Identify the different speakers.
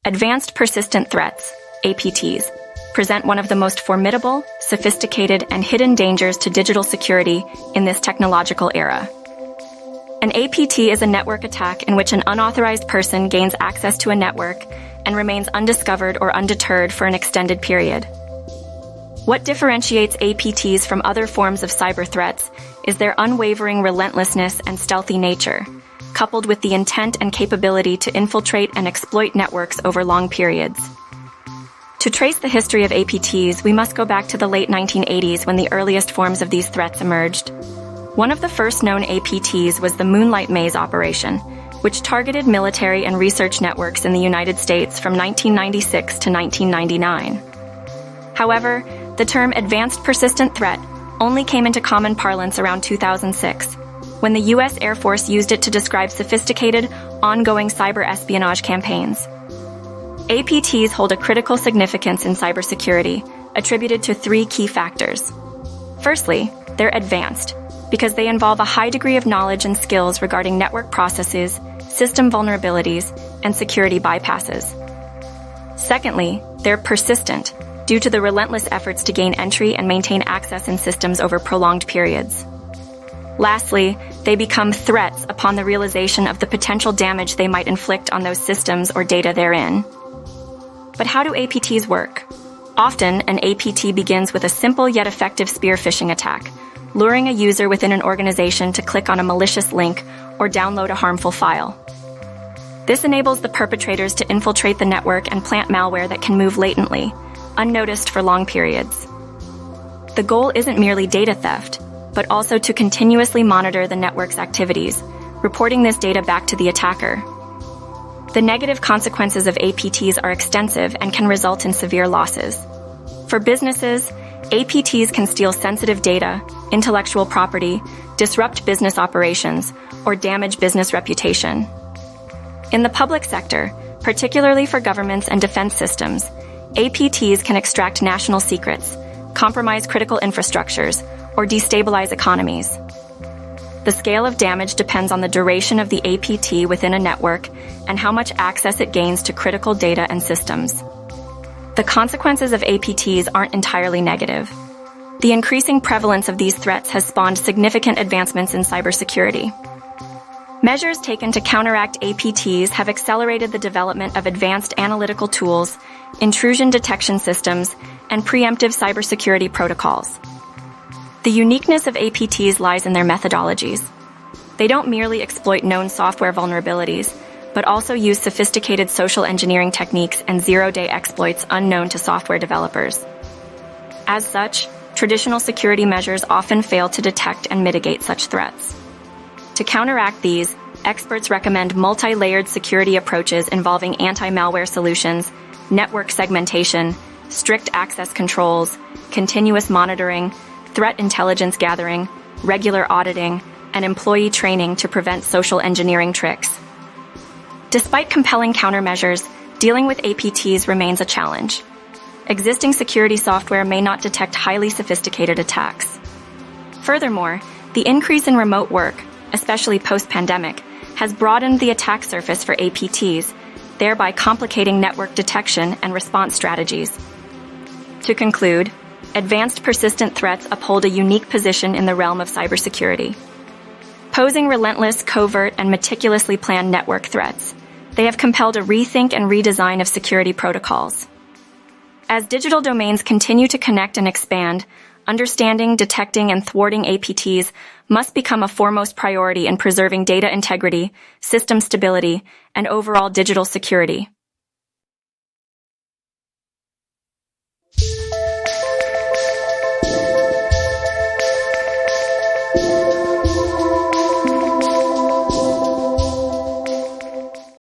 Speaker 1: Advanced persistent threats, APTs, present one of the most formidable, sophisticated, and hidden dangers to digital security in this technological era. An APT is a network attack in which an unauthorized person gains access to a network and remains undiscovered or undeterred for an extended period. What differentiates APTs from other forms of cyber threats is their unwavering relentlessness and stealthy nature, coupled with the intent and capability to infiltrate and exploit networks over long periods. To trace the history of APTs, we must go back to the late 1980s when the earliest forms of these threats emerged. One of the first known APTs was the Moonlight Maze operation, which targeted military and research networks in the United States from 1996 to 1999. However, the term advanced persistent threat only came into common parlance around 2006, when the U.S. Air Force used it to describe sophisticated, ongoing cyber espionage campaigns. APTs hold a critical significance in cybersecurity, attributed to three key factors. Firstly, they're advanced, because they involve a high degree of knowledge and skills regarding network processes, system vulnerabilities, and security bypasses. Secondly, they're persistent, due to the relentless efforts to gain entry and maintain access in systems over prolonged periods. Lastly, they become threats upon the realization of the potential damage they might inflict on those systems or data therein. But how do APTs work? Often, an APT begins with a simple yet effective spear phishing attack, luring a user within an organization to click on a malicious link or download a harmful file. This enables the perpetrators to infiltrate the network and plant malware that can move latently, unnoticed for long periods. The goal isn't merely data theft, but also to continuously monitor the network's activities, reporting this data back to the attacker. The negative consequences of APTs are extensive and can result in severe losses. For businesses, APTs can steal sensitive data, intellectual property, disrupt business operations, or damage business reputation. In the public sector, particularly for governments and defense systems, APTs can extract national secrets, compromise critical infrastructures, or destabilize economies. The scale of damage depends on the duration of the APT within a network and how much access it gains to critical data and systems. The consequences of APTs aren't entirely negative. The increasing prevalence of these threats has spawned significant advancements in cybersecurity. Measures taken to counteract APTs have accelerated the development of advanced analytical tools, intrusion detection systems, and preemptive cybersecurity protocols. The uniqueness of APTs lies in their methodologies. They don't merely exploit known software vulnerabilities, but also use sophisticated social engineering techniques and zero-day exploits unknown to software developers. As such, traditional security measures often fail to detect and mitigate such threats. To counteract these, experts recommend multi-layered security approaches involving anti-malware solutions, network segmentation, strict access controls, continuous monitoring, threat intelligence gathering, regular auditing, and employee training to prevent social engineering tricks. Despite compelling countermeasures, dealing with APTs remains a challenge. Existing security software may not detect highly sophisticated attacks. Furthermore, the increase in remote work, especially post-pandemic, has broadened the attack surface for APTs, thereby complicating network detection and response strategies. To conclude, advanced persistent threats uphold a unique position in the realm of cybersecurity. Posing relentless, covert, and meticulously planned network threats, they have compelled a rethink and redesign of security protocols. As digital domains continue to connect and expand, understanding, detecting, and thwarting APTs must become a foremost priority in preserving data integrity, system stability, and overall digital security.